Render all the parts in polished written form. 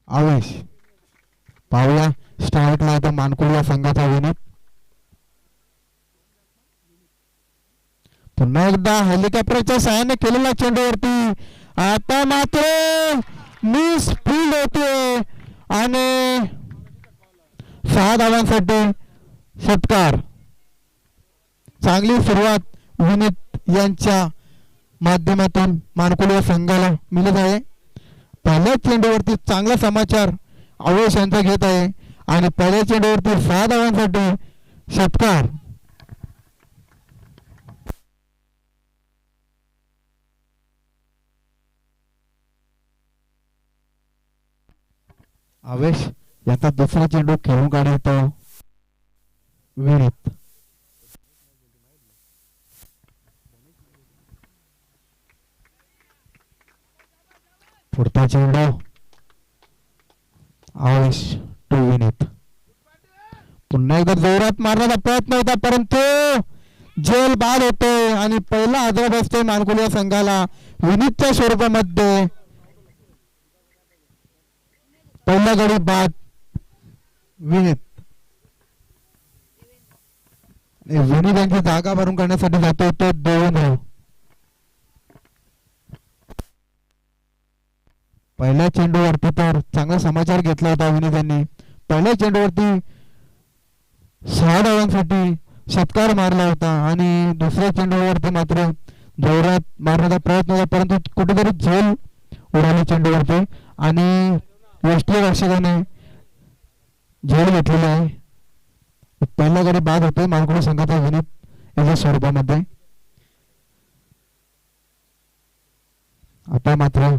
आवेश पाहूया स्ट्राईकला आता मानकुल या संघाचा विनीत. पुन्हा एकदा हेलिकॉप्टरच्या सहाय्याने केलेल्या चेंडूवरती आता मात्र मिस फील्ड होते आणि 6 धावांसाठी षटकार. चांगली सुरुवात विनीत यांच्या माध्यमातून मानकुल संघाला मिळत आहे. पहिल्या चेंडूवरती चांगला समाचार आवेश यांचा घेत आहे आणि पहिल्या चेंडूवरती 6 धावांसाठी षटकार. आवेश यांचा दुसरा चेंडू खेळून काढतो विनीत. पुढचा चेंडू आवेश टू विनीत. पुन्हा एकदा जोरात मारण्याचा प्रयत्न होता परंतु जेल बाद होते आणि पहिला आदर बसतोय मानकुल या संघाला विनीतच्या स्वरूपामध्ये. पहिला गडी बाद विनीत. विनीत यांची जागा भरून करण्यासाठी जातो तो देवेंद्र. पहिल्या चेंडूवरती तर चांगला समाचार घेतला होता विनीत यांनी. पहिल्या चेंडूवरती 6 धावांसाठी षटकार मारला होता आणि दुसऱ्या चेंडूवरती मात्र जोरात मारण्याचा प्रयत्न होता परंतु कुठेतरी झेल उडाली चेंडूवरती आणि यष्टीरक्षकाने झेल घेतलेली आहे. पहिला गडी बाद होतोय मानकुल संघाचा विनीत याच्या स्वरूपामध्ये. आता मात्र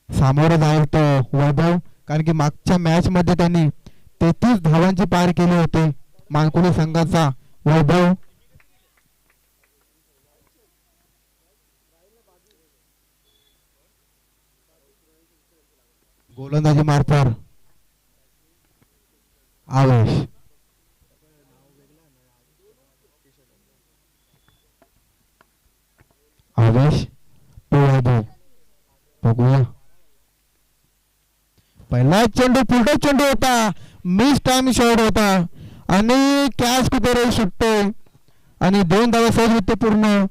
सामोरं जाईल तो वैभव कारण की मागच्या मॅच मध्ये त्यांनी 33 धावांची पार केली होती मानकुल संघाचा वैभव. गोलंदाजी मार्फत आवेश. आवेश तो वैभव. बघूया पहिला चेंडू पुढे चेंडू होता मिस टाइम शॉट होता आणि कॅच कुठे सुटतो आणि 2 धावा सहज पूर्ण.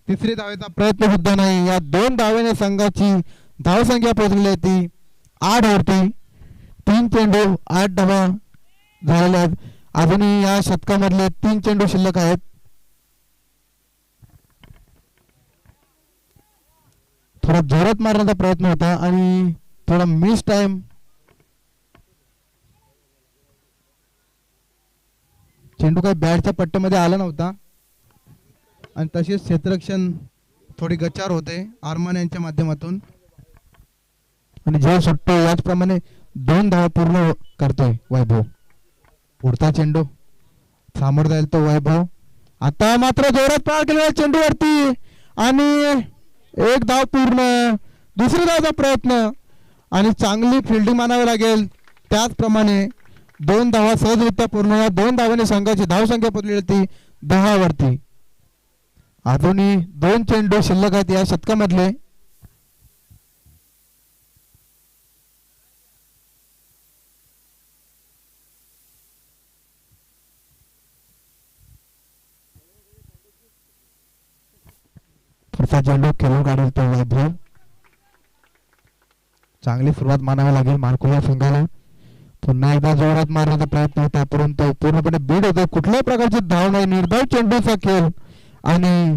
तिसरी धावेचा प्रयत्न सुद्धा नाही. या 2 धावेने संघाची धावसंख्या पोहोचली होती 8 वरती. 3 चेंडू 8 धावा झालेल्या आहेत. अजूनही या शतकामधले 3 चेंडू शिल्लक आहेत. थोडा जोरात मारण्याचा प्रयत्न होता आणि थोडा मिस टाइम. चेंडू काही बॅटच्या पट्ट्यामध्ये आला नव्हता आणि तसेच क्षेत्ररक्षण थोडी गचार होते आरमान यांच्या माध्यमातून आणि जे सुटतो याचप्रमाणे 2 धावा पूर्ण करतोय वैभव. पुढचा चेंडू सामोर जाईल तो वैभव. आता मात्र जोरात पार केलेला चेंडूवरती आणि 1 धाव पूर्ण. दुसरी धावचा प्रयत्न आणि चांगली फिल्डिंग मानावी लागेल. त्याचप्रमाणे 2 धावा सहजरित्या पूर्ण. या 2 धावांनी संघाची धावसंख्या पोहोचली होती 10 वरती. अजूनही 2 चेंडू शिल्लक आहेत या शतकामधले. पुढचा चेंडू खेळून काढेल तो वैभव. चांगली सुरुवात मानावी लागेल मानकुल या संघाला. पुन्हा एकदा जोरात मारण्याचा प्रयत्न होता परंतु पूर्णपणे बीड होतो. कुठल्याही प्रकारची धाव नाही. निर्धाव चेंडूचा खेळ आणि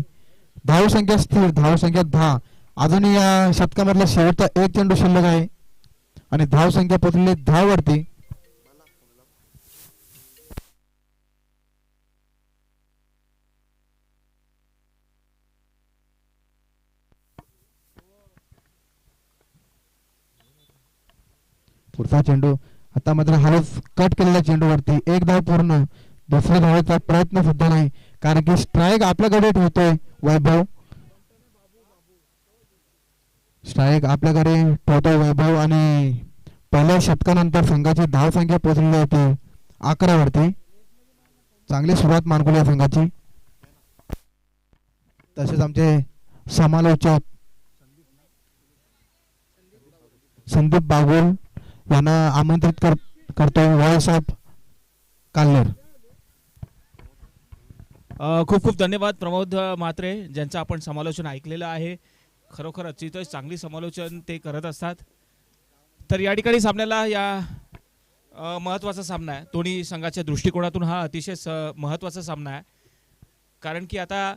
धावसंख्या स्थिर. धावसंख्या 10. अजूनही या शतकामधला शेवटचा 1 चेंडू शिल्लक आहे आणि धावसंख्या पोहोचली 10 वरती. पुढचा चेंडू आता मात्र हलस कट केलेल्या चेंडूवरती 1 धाव पूर्ण. दुसऱ्या धावेचा प्रयत्न सुद्धा नाही कारण की स्ट्राईक आपल्याकडे ठेवतोय वैभव. स्ट्राईक आपल्याकडे ठेवतोय वैभव आणि पहिल्या शतकानंतर संघाची धावसंख्या पोहोचलेली होती 11 वरती. चांगली सुरुवात मानकुल या संघाची. तसेच आमचे समालोचक संदीप बागुल यांना आमंत्रित करतोय व्हॉइस ऑफ काल्हेर. खूप खूप धन्यवाद प्रमोद म्हात्रे, ज्यांचं आपण समालोचन ऐकलेलं आहे. खरोखर अतिशय चांगली समालोचन ते करत असतात. तर या ठिकाणी सामन्याला या महत्त्वाचा सामना आहे. दोन्ही संघाच्या दृष्टिकोनातून हा अतिशय महत्त्वाचा सामना आहे, कारण की आता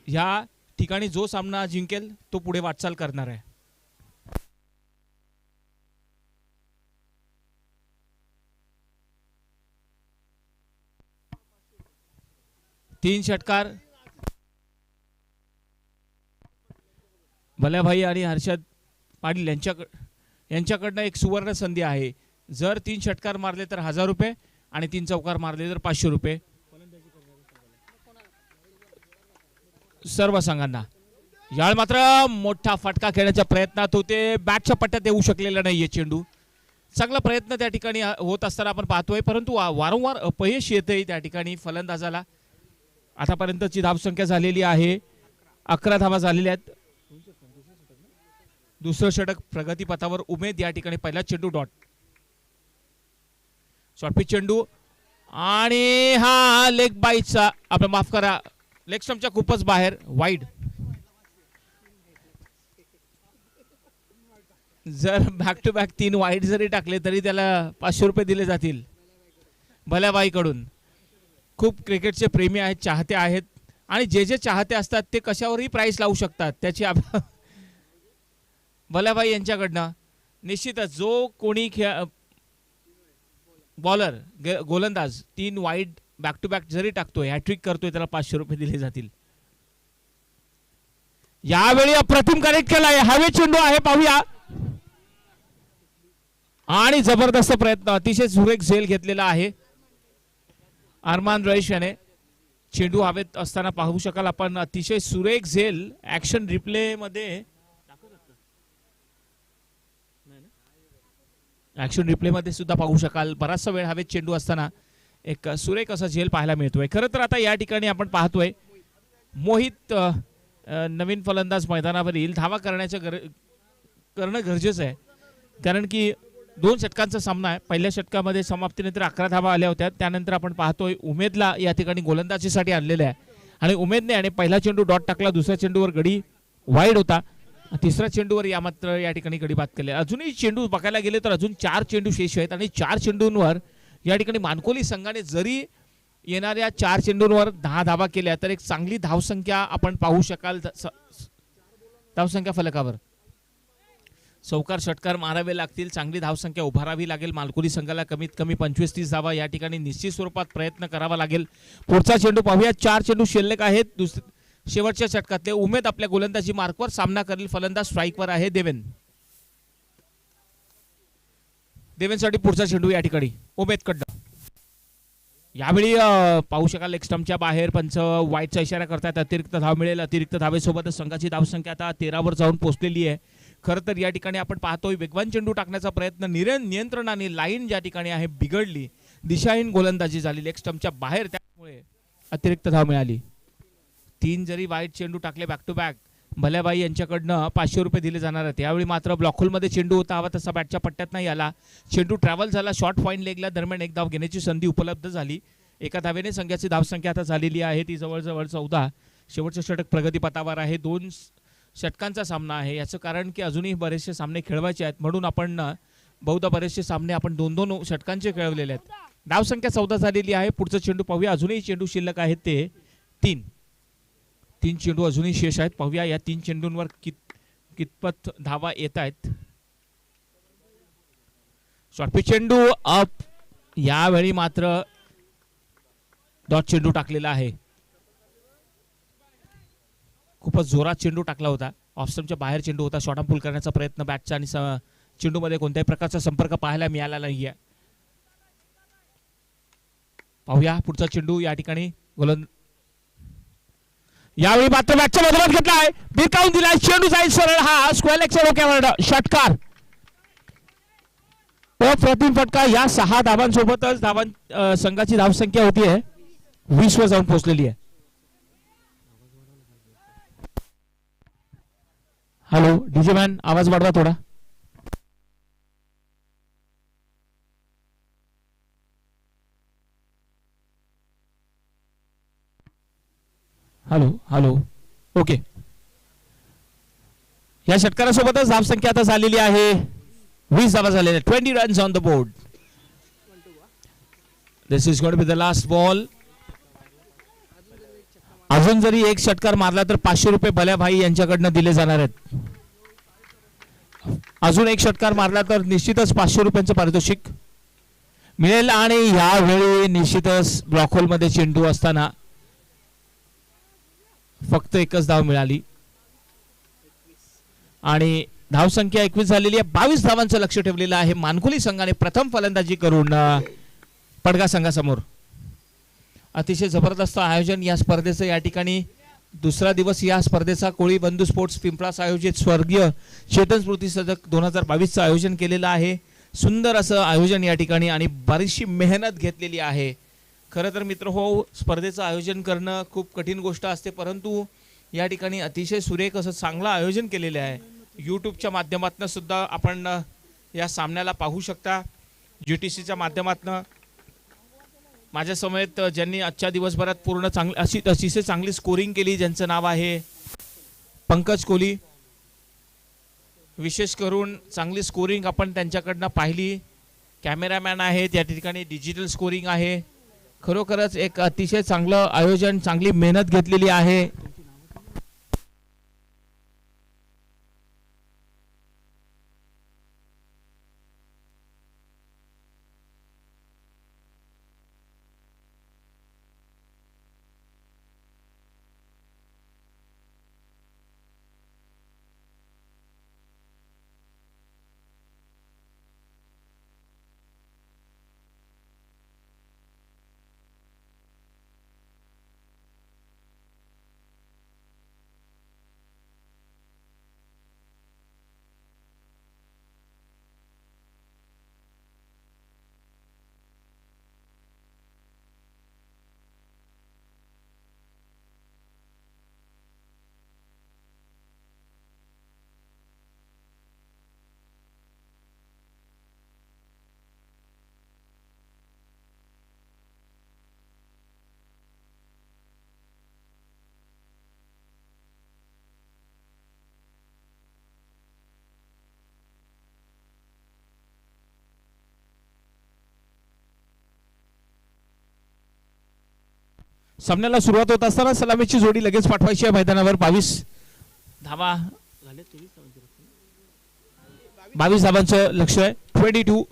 ह्या ठिकाणी जो सामना जिंकेल तो पुढे वाटचाल करणार आहे. तीन षटकार भल्याभाई आणि हर्षद पाटील यांच्याकडनं एक सुवर्ण संधी आहे. जर 3 षटकार मारले तर 1000 रुपये आणि 3 चौकार मारले तर 500 रुपये सर्व संघांना. यावेळी मात्र मोठा फटका खेळण्याच्या प्रयत्नात होते, बॅटच्या पट्ट्यात येऊ शकलेला नाहीये चेंडू. चांगला प्रयत्न त्या ठिकाणी होत असताना आपण पाहतोय, परंतु वारंवार अपयश येतंय त्या ठिकाणी फलंदाजाला. आतापर्यंतची धावसंख्या झालेली आहे 11 धावा झालेल्या आहेत. दुसरं षटक प्रगतीपथावर. उमेद या ठिकाणी पहिला चेंडू डॉट, शॉर्टपिच चेंडू आणि हा लेग बाईटचा, आपण माफ करा, लेग स्टंपच्या खूपच बाहेर, वाईड. जर बॅक टू बॅक 3 वाईड जरी टाकले तरी त्याला 500 रुपये दिले जातील भल्याबाईकडून. खूप क्रिकेटचे प्रेमी आहेत, चाहते आहेत, आणि जे जे चाहते असतात ते कशावरही प्राइस लावू शकतात. त्याची भल्याबाई यांच्याकडनं निश्चितच जो कोणी बॉलर गोलंदाज 3 वाईड बॅक टू बॅक जरी टाकतोय, हॅट्रिक करतोय, त्याला 500 रुपये दिले जातील. यावेळी अप्रतिम कनेक्ट केलाय, हवे चेंडू आहे, पाहूया. आणि जबरदस्त प्रयत्न, अतिशय सुरेख झेल घेतलेला आहे अरमान रईस याने. चेंडू हवेत असताना पाहू शकाल आपण, अतिशय सुरेख झेल. ऍक्शन रिप्ले मध्ये सुद्धा पाहू शकाल. बराचसा वेळ हवेत चेंडू असताना एक सुरेख असा झेल पाहायला मिळतोय. खरं तर आता या ठिकाणी आपण पाहतोय मोहित नवीन फलंदाज मैदानावर येईल. धावा करणं गरजेचं आहे, कारण की 2 षटकांचा सामना आहे. पहिल्या षटकामध्ये समाप्तीनंतर 11 धावा आल्या होत्या. त्यानंतर आपण पाहतोय उमेदला या ठिकाणी गोलंदाजीसाठी आणलेलं आहे, आणि उमेदने आणि पहिला चेंडू डॉट टाकला, दुसऱ्या चेंडूवर गडी वाईड होता, तिसऱ्या चेंडूवर या ठिकाणी गडी बाद केले. अजूनही चेंडू बघायला गेले तर अजून 4 चेंडू शेष आहेत, आणि 4 चेंडूंवर या ठिकाणी मानकोली संघाने जरी येणाऱ्या 4 चेंडूंवर 10 धावा केल्या तर एक चांगली धावसंख्या आपण पाहू शकाल धावसंख्या फलकावर. चौकार षटकार मारावे लागतील, चांगली धावसंख्या उभारावी लागेल. मालकोली संघाला कमीत कमी 25-30 धावा या ठिकाणी निश्चित स्वरूपात प्रयत्न करावा लागेल. पुढचा चेंडू पाहूया. 4 चेंडू शिल्लक आहेत शेवटच्या षटकातले. उमेद आपल्या गोलंदाजी मार्कवर सामना करेल. फलंदाज स्ट्राईकवर आहे देवेनसाठी पुढचा चेंडू या ठिकाणी उमेदकडनं. यावेळी पाहू शकाल लेग स्टंपच्या बाहेर पंच वाईटचा इशारा करतात. अतिरिक्त धाव मिळेल. अतिरिक्त धावेसोबतच संघाची धावसंख्या आता 13 वर जाऊन पोहोचलेली आहे. खरं तर या ठिकाणी आपण पाहतोय वेगवान चेंडू टाकण्याचा प्रयत्न नियंत्रणाने लाईन ज्या ठिकाणी आहे बिघडली, दिशाहीन गोलंदाजी झाली लेग स्टंपच्या बाहेर, त्यामुळे अतिरिक्त धाव मिळाली. 3 जरी वाईट चेंडू टाकले बॅक टू बॅक, भल्याबाई यांच्याकडनं 500 रुपये दिले जाणार आहेत. यावेळी मात्र ब्लॉकहोलमध्ये चेंडू होता, हवा तसा बॅटच्या पट्ट्यात नाही आला. चेंडू ट्रॅव्हल झाला, शॉर्ट पॉईंट लेगला दरम्यान एक धाव घेण्याची संधी उपलब्ध झाली. एका धावेने संघाची धावसंख्या आता झालेली आहे ती जवळजवळ 14. शेवटचे षटक प्रगतीपथावर आहे. 2 षटकांचा सामना आहे. याचं कारण की अजूनही बरेचसे सामने खेळवायचे आहेत, म्हणून आपण बहुधा बरेचसे सामने आपण 2-2 षटकांचे खेळवलेले आहेत. धावसंख्या 14 झालेली आहे. पुढचा चेंडू पाहूया. अजूनही चेंडू शिल्लक आहेत ते 3 चेंडू अजूनही शेष आहेत. पाहूया या 3 चेंडूंवर कितपत धावा येत आहेत. शॉर्टपिच चेंडू अप, यावेळी मात्र डॉट चेंडू टाकलेला आहे. खूपच जोरात चेंडू टाकला होता, ऑफस्टंपच्या बाहेर चेंडू होता. शॉर्ट पुल करण्याचा प्रयत्न बॅटचा आणि चेंडूमध्ये कोणत्याही प्रकारचा संपर्क पाहायला मिळाला नाहीये. पाहूया पुढचा चेंडू या ठिकाणी यावेळी मात्र बॅटच्या मधोमध घेतलाय, बिरकावून दिलाय. चेंडू जाईल सरळ, हा स्क्वेअर लेगच्या डोक्यावर षटकार. अप्रतिम फटका. या 6 धावांसोबतच संघाची धावसंख्या होती आहे 20 वर जाऊन पोहोचलेली आहे. हॅलो डीजे मॅन, आवाज वाढवा थोडा. Hello hello okay. या षटकारासोबतच धावसंख्या आता झालेली आहे 20 धावा झालेल्या. 20 runs on the board. This is going to be the last ball. अजून जरी एक षटकार मारला तर 500 रुपये भल्या भाई यांच्याकडनं दिले जाणार आहेत. अजून एक षटकार मारला तर निश्चितच 500 रुपयांचं पारितोषिक मिळेल. आणि यावेळी निश्चितच ब्लॉक होल मध्ये चेंडू असताना फक्त एकच धाव मिळाली आणि धावसंख्या 21 झालेली आहे. 22 धावांचं लक्ष ठेवलेलं आहे मानकुली संघाने प्रथम फलंदाजी करून पडगा संघासमोर. अतिशय जबरदस्त आयोजन या स्पर्धेचं. या ठिकाणी दुसरा दिवस या स्पर्धेचा कोळी बंधू स्पोर्ट्स पिंपळास आयोजित स्वर्गीय चेतन स्मृती सदक 2022चं आयोजन केलेलं आहे. सुंदर असं आयोजन या ठिकाणी आणि बरीचशी मेहनत घेतलेली आहे. खरं तर मित्र हो, स्पर्धेचं आयोजन करणं खूप कठीण गोष्ट असते, परंतु या ठिकाणी अतिशय सुरेख असं चांगलं आयोजन केलेलं आहे. यूट्यूबच्या माध्यमातून सुद्धा आपण या सामन्याला पाहू शकता. GTCच्या माध्यमातून माझ्या समेत ज्यांनी आजच्या दिवसभरात पूर्ण चांगली अतिशय चांगली स्कोरिंग केली, ज्यांचं नाव आहे पंकज कोहली. विशेष करून चांगली स्कोरिंग आपण त्यांच्याकडनं पाहिली. कॅमेरामॅन आहेत या ठिकाणी, डिजिटल स्कोरिंग आहे. खरोखरच एक अतिशय चांगलं आयोजन, चांगली मेहनत घेतलेली आहे. सामन्याला सुरुवात होत असताना सलामीची जोडी लगेच पाठवायची आहे मैदानावर. 22 धावांचं लक्ष आहे. 22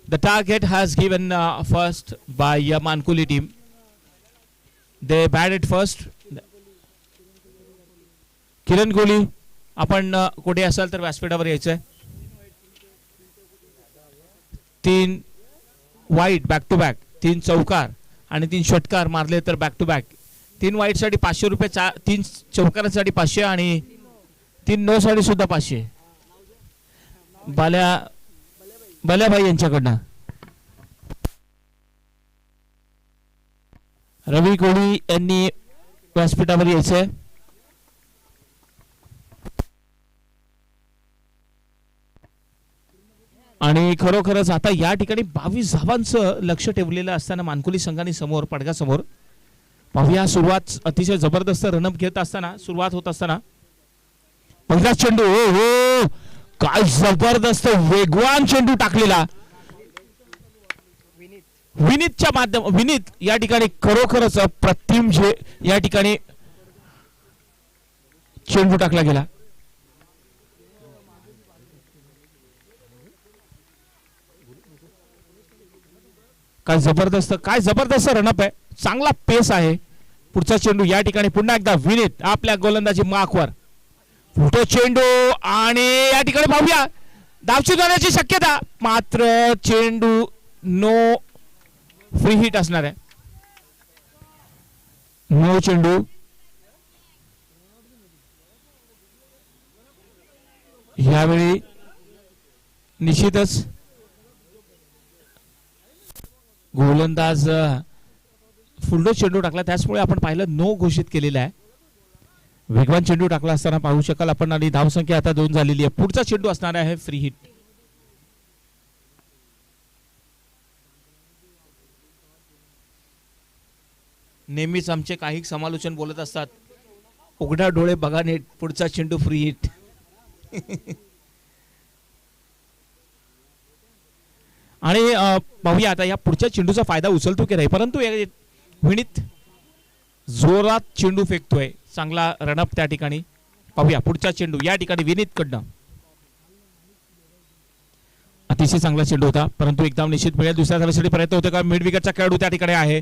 the target has given first by Mankuli team. They batted first. Kiran Kohli, आपण कुठे असाल तर व्यासपीठावर यायचंय. 3 वाईट बॅक टू बॅक, 3 चौकार आणि 3 षटकार मारले तर बॅक टू बॅक. 3 वाईट साठी 500 रुपये, 3 चौकारांसाठी 500 आणि 3 नो साठी सुद्धा 500 बाल्याभाई यांच्याकडनं. रवी कोहली यांनी व्यासपीठावर यायचंय. आणि खरोखरच आता या ठिकाणी 22 धावांचं लक्ष ठेवलेलं असताना मानकुली संघाने समोर पडगा समोर पाहूया. सुरुवात अतिशय जबरदस्त रनअप घेत असताना सुरुवात होत असताना पहिला चेंडू, हो काय जबरदस्त वेगवान चेंडू टाकलेला विनीत या ठिकाणी. खरोखरच अप्रतिम या ठिकाणी चेंडू टाकला गेला. काय जबरदस्त रनअप आहे. चांगला पेस आहे. पुढचा चेंडू या ठिकाणी पुन्हा एकदा विनीत आपल्या गोलंदाजी मार्कवर. पुढचा चेंडू आणि या ठिकाणी पाहूया धावची जाण्याची शक्यता, मात्र चेंडू नो, फ्री हिट असणार आहे. नो चेंडू. यावेळी निश्चितच गोलंदाज फुलडो चेंडू टाकला, त्याचमुळे आपण पाहिलं नो घोषित केलेला आहे. वेगवान चेंडू टाकला असताना पाहू शकाल आपण. आणि धावसंख्या आता 2 झालेली आहे. पुढचा चेंडू असणार आहे फ्री हिट. नेहमीच आमचे काही समालोचन बोलत असतात उघडा डोळे बघा नीट, पुढचा चेंडू फ्री हिट. आणि पाहूया आता या पुढच्या चेंडूचा फायदा उचलतो की नाही, परंतु विनीत जोरात चेंडू फेकतोय. चांगला रनअप त्या ठिकाणी. पाहूया पुढचा चेंडू या ठिकाणी विनीत कडनं. अतिशय चांगला चेंडू होता, परंतु एकदम निश्चित मिळेल. दुसऱ्या धावेसाठी प्रयत्न होतो का, मिड विकेटचा खेळाडू त्या ठिकाणी आहे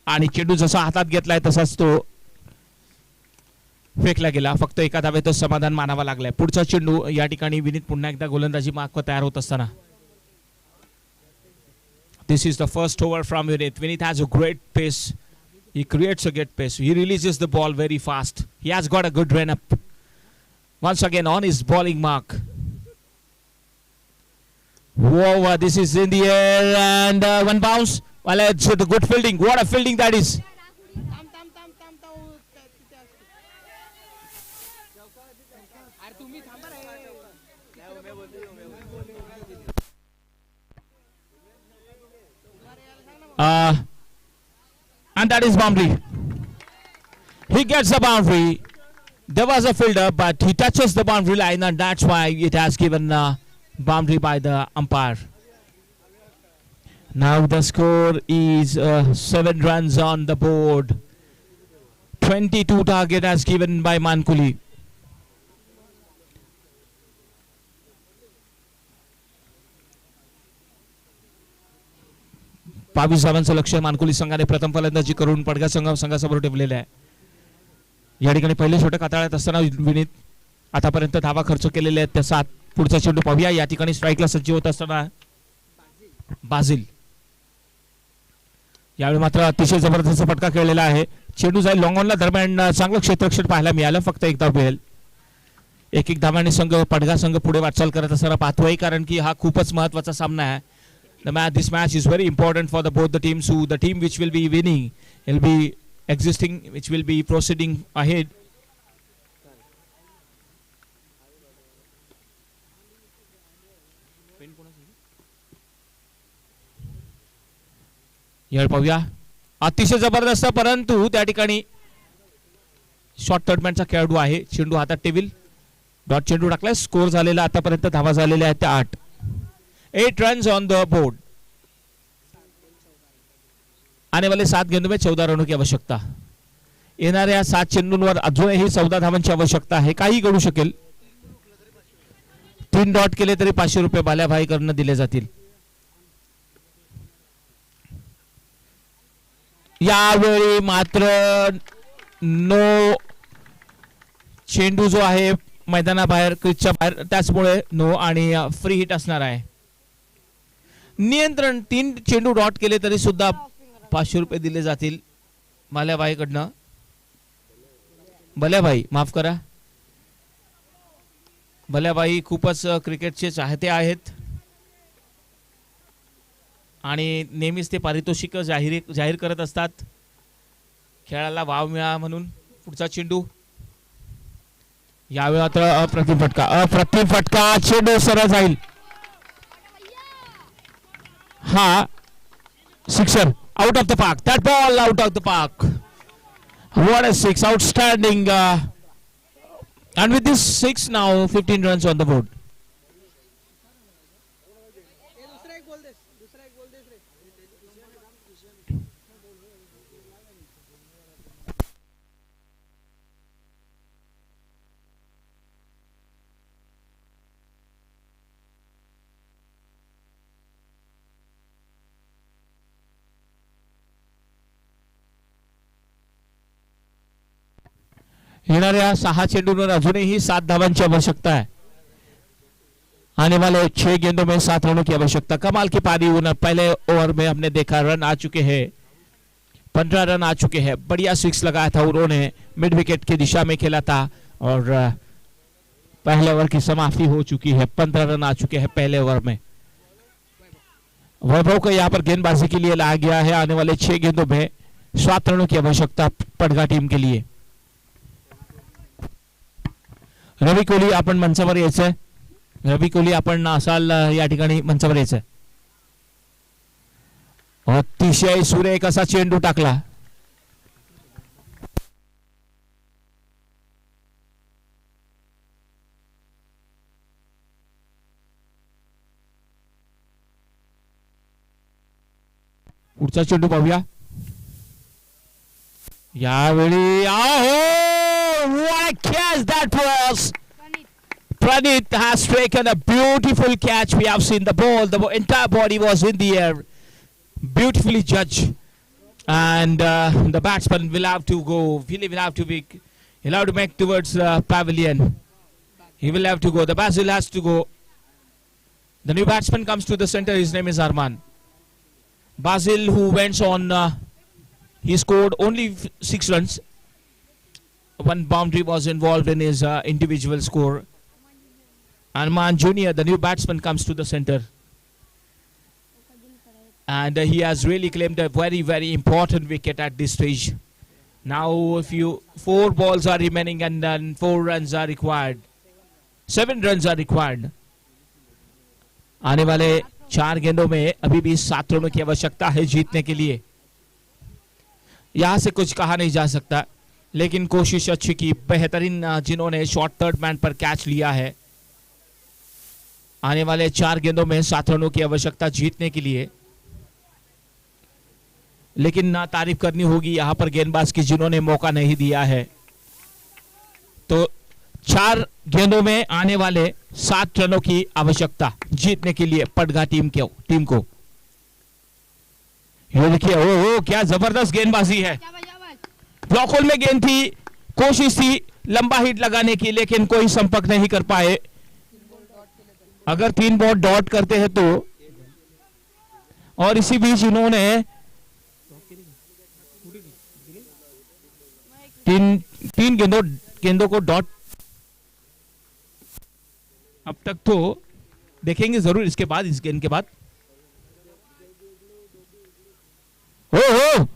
आणि चेंडू जसा हातात घेतलाय तसाच तो फेकला गेला. फक्त एका धावेतच समाधान मानावा लागलाय. पुढचा चेंडू या ठिकाणी विनीत पुन्हा एकदा गोलंदाजी मार्क तयार होत असताना. This is the first over from Vinith. Vinith has a great pace. He creates a great pace. He releases the ball very fast. He has got a good run up. Once again on his bowling mark. Whoa, this is in the air and one bounce. Well, it's a good fielding. What a fielding that is. And that is boundary. He gets the boundary. There was a fielder, but he touches the boundary line, and that's why it has given boundary by the umpire. Now the score is 7 runs on the board. 22 target as given by Mankuli. बावीस धावांचं लक्ष्य मानकुली संघाने प्रथम फलंदाजी करून पडगा संघासमोर ठेवलेले आहे. या ठिकाणी पहिले छोट्या काताळ्यात असताना विनीत आतापर्यंत धावा खर्च केलेले आहेत त्या 7. पुढचा चेंडू पाहूया. या ठिकाणी स्ट्राईकला सज्ज होत असताना बाजिल. यावेळी मात्र अतिशय जबरदस्त फटका खेळलेला आहे. चेंडू जाईल लॉंग ऑनला. दरम्यान चांगलं क्षेत्ररक्षण पाहायला मिळालं. फक्त एक धाव मिळेल. एक धावांनी संघ पडगा संघ पुढे वाटचाल करत असताना पाहतोय, कारण की हा खूपच महत्वाचा सामना आहे. This match is very important for both the teams. Who the team which will be winning will be existing, which will be proceeding ahead. यावेळी पाहूया. अतिशय जबरदस्त, परंतु त्या ठिकाणी शॉर्ट टर्टमॅनचा खेळाडू आहे. चेंडू हातात टेबल डॉट चेंडू टाकलाय. स्कोर झालेला आतापर्यंत धावा झालेल्या आहेत त्या 8. 8 runs on the board. आने वाले 7 गेंदों में 14 रनों की आवश्यकता. येणाऱ्या 7 चेंडूंवर अजूनही 14 धावांची आवश्यकता आहे. काही घडू शकेल. 3 डॉट केले तरी 500 रुपये बाल्याभाई करून दिले जातील. यावेळी मात्र नो. चेंडू जो आहे मैदानाबाहेर क्रिजच्या बाहेर, त्याचमुळे नो आणि फ्री हिट असणार आहे. नियंत्रण. 3 चेंडू डॉट केले तरी सुद्धा 500 रुपये दिले जातील माल्याबाई कडनं. भल्याबाई माफ करा. भल्याबाई खूपच क्रिकेटचे चाहते आहेत आणि नेहमीच ते पारितोषिक जाहीर करत असतात. खेळाला वाव मिळा म्हणून. पुढचा चेंडू यावेळी मात्र अप्रतिम फटका. चेंडू सरळ जाईल. हा sixer. Out of the park. That ball out of the park. What a 6. Outstanding. And with this 6 now, 15 runs on the board. येणाऱ्या 6 चेंडूंवर अजूनही 7 धावांची आवश्यकता है. आने वाले 6 गेंदों में 7 रनों की आवश्यकता. कमाल की पारी. पहले ओवर में हमने देखा रन आ चुके हैं. 15 रन आ चुके हैं. बढ़िया 6 लगाया था उन्होंने. मिड विकेट की दिशा में खेला था और पहले ओवर की समाप्ति हो चुकी है. 15 रन आ चुके हैं पहले ओवर में. वैभव को यहाँ पर गेंदबाजी के लिए लाया गया है. आने वाले 6 गेंदों में 7 रनों की आवश्यकता पडगा टीम के लिए. रवी कोहली आपण मंचावर यायचंय. रवी कोहली आपण असाल या ठिकाणी मंचावर यायचंय. अतिशय सुरेख असा चेंडू टाकला. पुढचा चेंडू पाहूया. यावेळी what a catch that was. Pranit has taken a beautiful catch. We have seen the ball, the entire body was in the air, beautifully judged, and the batsman will have to go. He'll have to make towards the pavilion. He will have to go. The Basil has to go. The new batsman comes to the center. His name is Arman Basil, who went on. He scored only 6 runs. One boundary was involved in his individual score. Arman Junior, the new batsman, comes to the center. And he has really claimed a very, very important wicket at this stage. Now, 4 balls are remaining and then 4 runs are required. 7 runs are required. आने वाले 4 गेंदों में अभी भी 7 रनों की आवश्यकता है जीतने के लिए. यहां से कुछ कहा नहीं जा सकता, लेकिन कोशिश अच्छी की. बेहतरीन जिन्होंने शॉर्ट थर्ड मैन पर कैच लिया है. आने वाले 4 गेंदों में 7 रनों की आवश्यकता जीतने के लिए. लेकिन ना तारीफ करनी होगी यहां पर गेंदबाज की जिन्होंने मौका नहीं दिया है. तो 4 गेंदों में आने वाले 7 रनों की आवश्यकता जीतने के लिए पटगा टीम को. ये देखिए, ओ क्या जबरदस्त गेंदबाजी है. ब्लॉक होल में गेंद थी, कोशिश थी लंबा हिट लगाने की, लेकिन कोई संपर्क नहीं कर पाए. अगर 3 बॉल डॉट करते हैं तो, और इसी बीच इन्होंने 3 गेंदों को डॉट. अब तक तो देखेंगे जरूर इसके बाद, इस गेंद के बाद. हो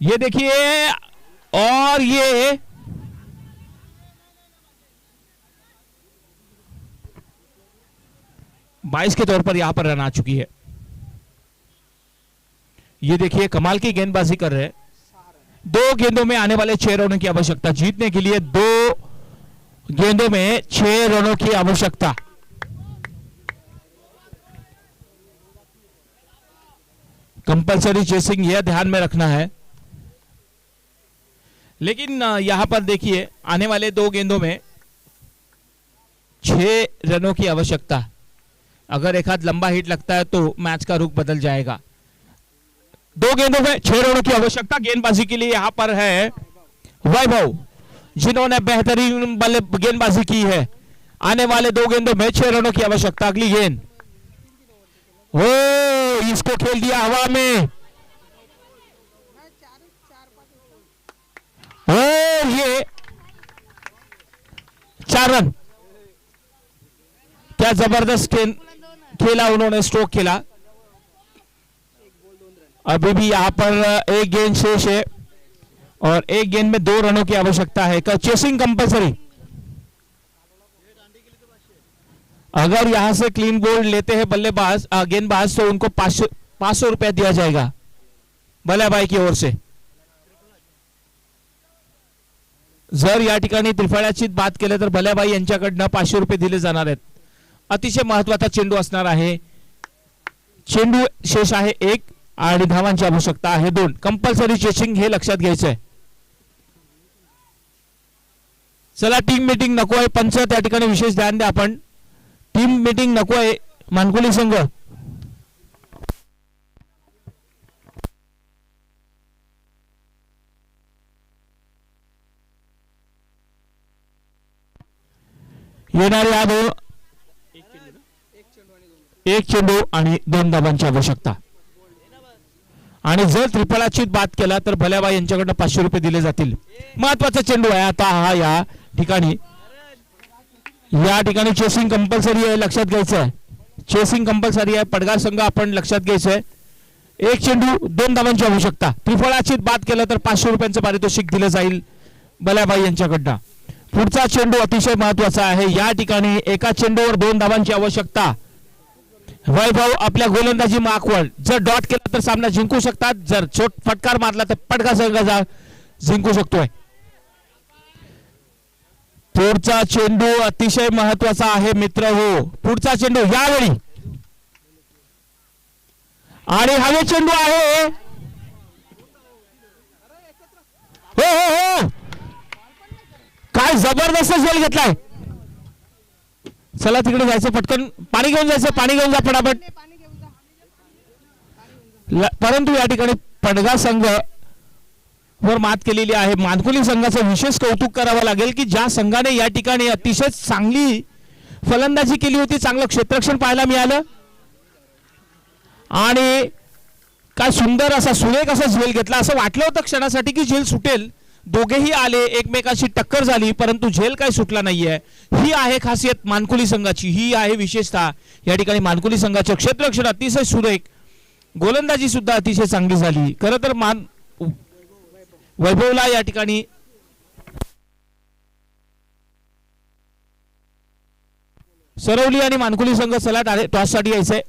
ये देखिए, और ये बाईस के तौर पर यहां पर रन आ चुकी है. ये देखिए कमाल की गेंदबाजी कर रहे हैं. 2 गेंदों में आने वाले 6 रनों की आवश्यकता जीतने के लिए. 2 गेंदों में 6 रनों की आवश्यकता. कंपलसरी चेसिंग यह ध्यान में रखना है. लेकिन यहां पर देखिए आने वाले 2 गेंदों में 6 रनों की आवश्यकता. अगर एक हाथ लंबा हिट लगता है तो मैच का रुख बदल जाएगा. 2 गेंदों में 6 रनों की आवश्यकता गेंदबाजी के लिए. यहां पर है वैभव, जिन्होंने बेहतरीन गेंदबाजी की है. आने वाले 2 गेंदों में 6 रनों की आवश्यकता. अगली गेंद, ओ इसको खेल दिया हवा में. ओ ये 4 रन. क्या जबरदस्त खेला उन्होंने, स्ट्रोक खेला. अभी भी यहां पर 1 गेंद शेष है और 1 गेंद में 2 रनों की आवश्यकता है. Chasing compulsory. अगर यहां से क्लीन बोल्ड लेते हैं बल्लेबाज गेंदबाज तो उनको 500 रुपया दिया जाएगा भल्याबाई की ओर से. जर या ठिकाणी त्रिफळ्याची बात केली तर भल्याबाई यांच्याकडनं 500 रुपये दिले जाणार आहेत. अतिशय महत्वाचा चेंडू असणार आहे. चेंडू शेष आहे 1 आणि धावांची आवश्यकता आहे 2. कंपल्सरी चेसिंग हे लक्षात घ्यायचं आहे. चला टीम मीटिंग नको आहे. पंच त्या ठिकाणी विशेष ध्यान द्या. आपण टीम मीटिंग नको आहे. मानकुली संघ येणारे या 2 1 चेंडू आणि 2 धावांची आवश्यकता. आणि जर त्रिफळाची बात केला तर भल्याबाई यांच्याकडनं 500 रुपये दिले जातील. महत्वाचा चेंडू आहे आता हा. या ठिकाणी चेसिंग कंपल्सरी आहे, लक्षात घ्यायचं आहे. चेसिंग कंपल्सरी आहे. पडगार संघ आपण लक्षात घ्यायचं आहे. 1 चेंडू 2 धावांची आवश्यकता. त्रिफळाची बात केलं तर 500 रुपयांचं पारितोषिक दिलं जाईल भल्याबाई यांच्याकडनं. पुढचा चेंडू अतिशय महत्वाचा आहे. या ठिकाणी एका चेंडूवर 2 धावांची आवश्यकता. वैभव आपल्या गोलंदाजी मार्कवर जर डॉट केला तर सामना जिंकू शकतात. जर फटकार मारला तर पटका संघ जिंकू शकतोय. पुढचा चेंडू अतिशय महत्वाचा आहे मित्र हो. पुढचा चेंडू यावेळी आणि हवे चेंडू आहे. हो हो हो, काय जबरदस्त झेल घेतलाय. चला तिकडे जायचं, पटकन पाणी घेऊन जायचं, पाणी घेऊन जा पटापट. परंतु या ठिकाणी पडगा संघ वर मात केलेली आहे. मानकुली संघाचं विशेष कौतुक करावं लागेल की ज्या संघाने या ठिकाणी अतिशय चांगली फलंदाजी केली होती, चांगलं क्षेत्ररक्षण पाहायला मिळालं आणि काय सुंदर असा सुरेख असा झेल घेतला. असं वाटलं होतं क्षणासाठी की झेल सुटेल, दोघेही आले, एकमेकाशी टक्कर झाली, परंतु झेल काय सुटला नाहीये. ही आहे खासियत मानकुली संघाची, ही आहे विशेषतः या ठिकाणी मानकुली संघाचं क्षेत्ररक्षण अतिशय सुरेख, गोलंदाजी सुद्धा अतिशय चांगली झाली. खरं तर वैभवला या ठिकाणी सरवली आणि मानकुली संघ चला टॉससाठी यायचंय.